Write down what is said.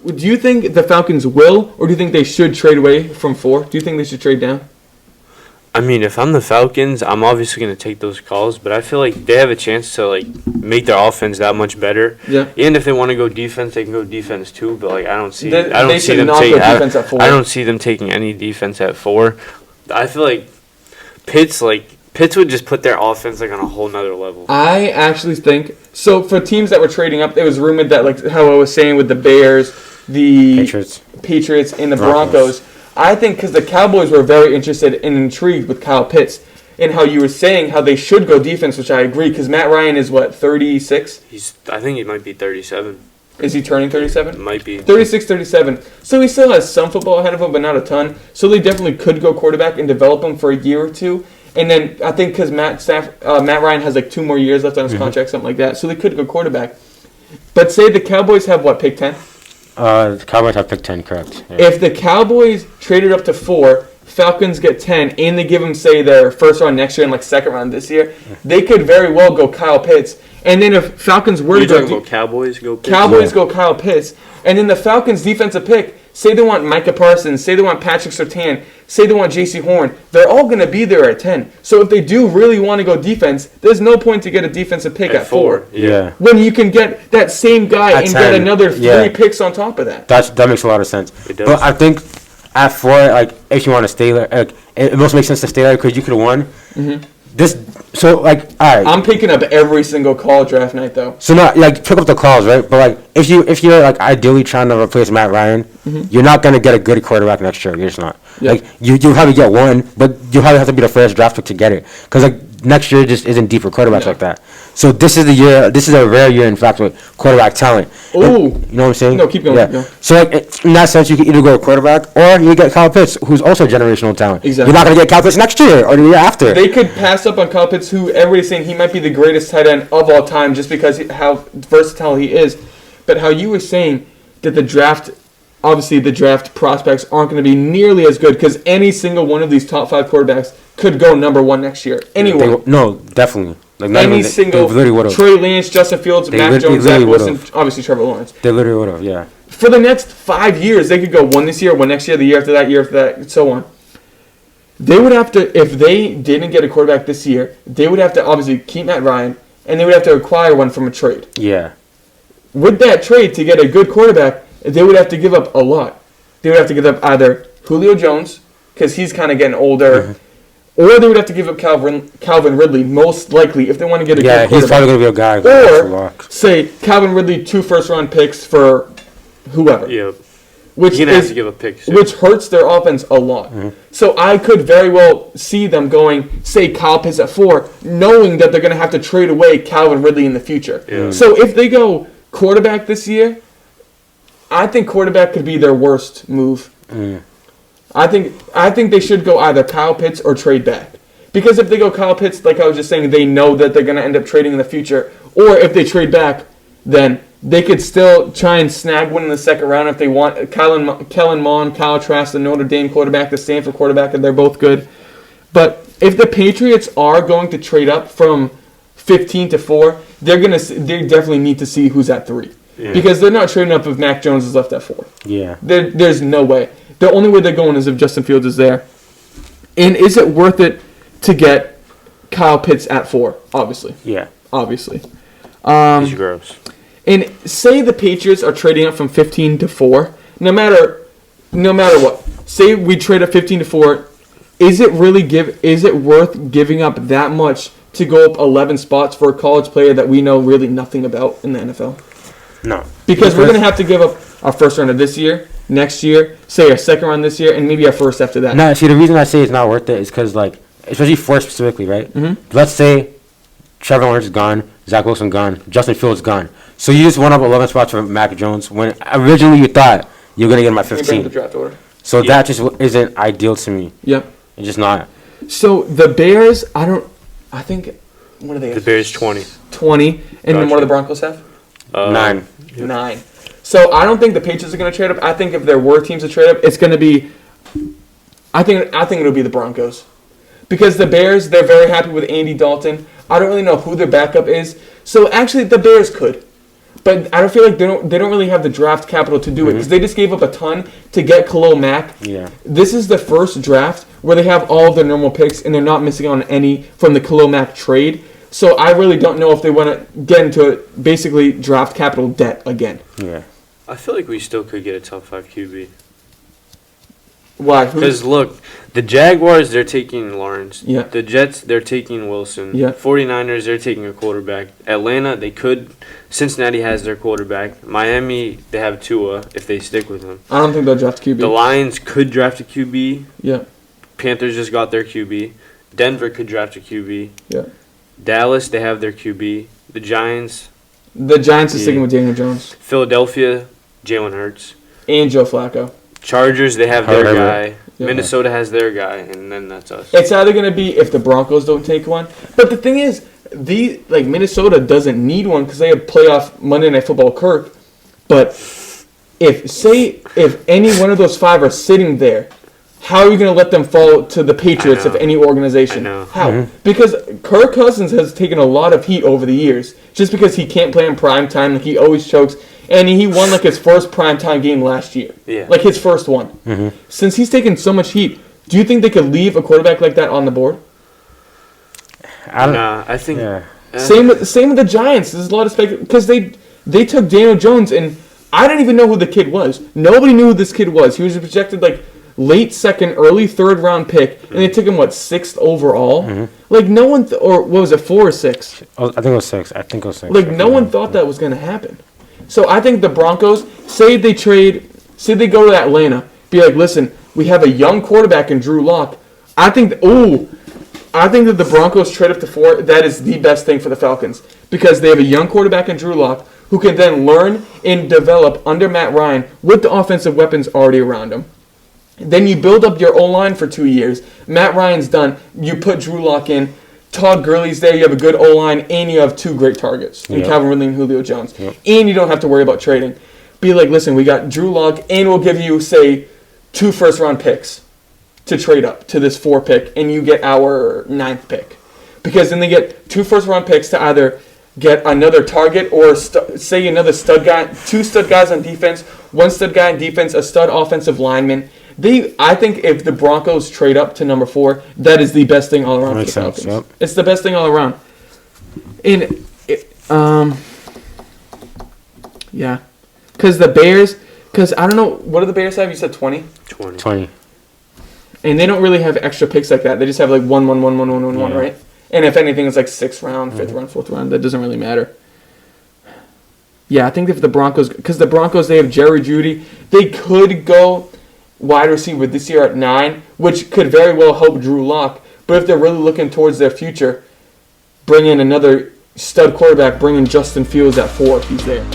Do you think the Falcons will, or do you think they should trade away from 4? Do you think they should trade down? I mean, if I'm the Falcons, I'm obviously going to take those calls, but I feel like they have a chance to like make their offense that much better. Yeah. And if they want to go defense, they can go defense too. But like, I don't see them defense at 4. I don't see them taking any defense at 4. I feel like Pitts would just put their offense like on a whole nother level. I actually think so. For teams that were trading up, it was rumored that, like how I was saying with the Bears, the Patriots, and the Broncos. I think because the Cowboys were very interested and intrigued with Kyle Pitts and how you were saying how they should go defense, which I agree. Because Matt Ryan is what, 36? I think he might be 37. Is he turning 37? Might be 36, 37. So he still has some football ahead of him, but not a ton. So they definitely could go quarterback and develop him for a year or two. And then I think because Matt Ryan has like 2 more years left on his contract, something like that. So they could go quarterback. But say the Cowboys have what, pick 10? The Cowboys have pick 10, correct. Yeah. If the Cowboys traded up to 4, Falcons get 10, and they give them, say, their first round next year and like second round this year, they could very well go Kyle Pitts. And then if Falcons were to go Cowboys go Pitts? Cowboys go Kyle Pitts. And then the Falcons defensive pick, say they want Micah Parsons, say they want Patrick Surtain, say they want J.C. Horn, they're all going to be there at 10. So if they do really want to go defense, there's no point to get a defensive pick at 4. Yeah. When you can get that same guy at and 10, get another 3 picks on top of that. That makes a lot of sense. It does. But I think at 4, like, if you want to stay there, like, it most makes sense to stay there because you could have won. Mm-hmm. So, like, all right. I'm picking up every single call draft night, though. So, not, like, pick up the calls, right? But, like, if you're, like, ideally trying to replace Matt Ryan, you're not going to get a good quarterback next year. You're just not. Yeah. Like, you probably get one, but you probably have to be the first draft pick to get it. Because, like, next year just isn't deep for quarterbacks like that. So, this is the year, this is a rare year, in fact, with quarterback talent. Ooh. You know what I'm saying? No, keep going. Yeah. Keep going. So, like, in that sense, you can either go quarterback or you get Kyle Pitts, who's also generational talent. Exactly. You're not going to get Kyle Pitts next year or the year after. They could pass up on Kyle Pitts, who everybody's saying he might be the greatest tight end of all time just because how versatile he is. But how you were saying that the draft, obviously the draft prospects aren't going to be nearly as good because any single one of these top 5 quarterbacks could go number 1 next year. Anyone. No, definitely. Like, any single Trey Lance, Justin Fields, Mac Jones, Zach Wilson, obviously Trevor Lawrence. They literally would have, yeah. For the next 5 years, they could go 1 this year, 1 next year, the year after that, and so on. They would have to, if they didn't get a quarterback this year, they would have to obviously keep Matt Ryan, and they would have to acquire one from a trade. Yeah. With that trade, to get a good quarterback, they would have to give up a lot. They would have to give up either Julio Jones, because he's kind of getting older, or they would have to give up Calvin Ridley, most likely, if they want to get a good quarterback. Yeah, he's probably going to be a guy. Or, say, Calvin Ridley, 2 first-round picks for whoever. Yeah. Which you're going to have to give up picks. Which hurts their offense a lot. Mm-hmm. So I could very well see them going, say, Kyle Pitts at 4, knowing that they're going to have to trade away Calvin Ridley in the future. Yeah. So if they go quarterback this year, I think quarterback could be their worst move. Mm. I think they should go either Kyle Pitts or trade back. Because if they go Kyle Pitts, like I was just saying, they know that they're going to end up trading in the future. Or if they trade back, then they could still try and snag one in the second round if they want. Kellen Mond, Kyle Trask, the Notre Dame quarterback, the Stanford quarterback, and they're both good. But if the Patriots are going to trade up from 15 to 4, they definitely need to see who's at 3. Yeah. Because they're not trading up if Mac Jones is left at 4. Yeah. There's no way. The only way they're going is if Justin Fields is there. And is it worth it to get Kyle Pitts at 4? Obviously. Yeah. Obviously. He's gross. And say the Patriots are trading up from 15 to 4, no matter what. Say we trade up 15 to 4, is it worth giving up that much to go up 11 spots for a college player that we know really nothing about in the NFL? No. Because we're going to have to give up our first round of this year, next year, say our second round this year, and maybe our first after that. No, see, the reason I say it's not worth it is because, like, especially 4 specifically, right? Mm-hmm. Let's say Trevor Lawrence is gone, Zach Wilson gone, Justin Fields gone. So you just went up 11 spots for Mac Jones when originally you thought you were going to get him at 15. The draft order. So that just isn't ideal to me. Yep. It's just not. So the Bears, I think, what are they? The Bears 20. 20. And then what do the Broncos have? 9. Yep. 9. So I don't think the Patriots are going to trade up. I think if there were teams to trade up, it's going to be, I think it'll be the Broncos. Because the Bears, they're very happy with Andy Dalton. I don't really know who their backup is. So actually the Bears could. But I don't feel like they don't really have the draft capital to do it because they just gave up a ton to get Khalil Mack. Yeah. This is the first draft where they have all of their normal picks and they're not missing on any from the Khalil Mack trade. So I really don't know if they want to get into basically draft capital debt again. Yeah. I feel like we still could get a top 5 QB. Why? Because look, the Jaguars, they're taking Lawrence. Yeah. The Jets, they're taking Wilson. Yeah. 49ers, they're taking a quarterback. Atlanta, they could. Cincinnati has their quarterback. Miami, they have Tua if they stick with him. I don't think they'll draft QB. The Lions could draft a QB. Yeah. Panthers just got their QB. Denver could draft a QB. Yeah. Dallas, they have their QB. The Giants. The Giants are sticking with Daniel Jones. Philadelphia, Jalen Hurts. And Joe Flacco. Chargers, they have their guy. Yeah. Minnesota has their guy, and then that's us. It's either going to be if the Broncos don't take one. But the thing is, Minnesota doesn't need one because they have playoff Monday Night Football Kirk. But if any one of those 5 are sitting there, how are you going to let them fall to the Patriots of any organization? I know. How? Because Kirk Cousins has taken a lot of heat over the years just because he can't play in prime time. Like he always chokes. And he won his first primetime game last year. Yeah. His first one. Since he's taken so much heat, do you think they could leave a quarterback like that on the board? I think. Yeah. Same with the Giants. There's a lot of speculation because they took Daniel Jones and I didn't even know who the kid was. Nobody knew who this kid was. He was projected late second, early third round pick, and they took him 6th overall. No one or what was it, 4 or 6? I think it was 6. No one thought that was going to happen. So I think the Broncos, say they go to Atlanta, be like, listen, we have a young quarterback in Drew Lock. I think that the Broncos trade up to 4. That is the best thing for the Falcons because they have a young quarterback in Drew Lock who can then learn and develop under Matt Ryan with the offensive weapons already around him. Then you build up your O-line for 2 years. Matt Ryan's done. You put Drew Lock in. Todd Gurley's there. You have a good O-line, and you have 2 great targets in Calvin Ridley and Julio Jones. And you don't have to worry about trading. Be like, listen, we got Drew Lock, and we'll give you, say, 2 first-round picks to trade up to this 4 pick, and you get our 9th pick. Because then they get 2 first-round picks to either get another target or, say, another stud guy, 2 stud guys on defense, 1 stud guy on defense, a stud offensive lineman. I think if the Broncos trade up to number 4, that is the best thing all around for the Falcons. Yep. It's the best thing all around. Yeah. Because I don't know, what do the Bears have? You said 20? 20. And they don't really have extra picks like that. They just have 1, 1, 1, 1, 1, 1, 1, right? And if anything, it's 6th round, 5th round, 4th round. That doesn't really matter. Yeah, I think if the Broncos, because the Broncos, they have Jerry Jeudy. They could go wide receiver this year at 9, which could very well help Drew Lock. But if they're really looking towards their future, bring in another stud quarterback, bring in Justin Fields at 4 if he's there.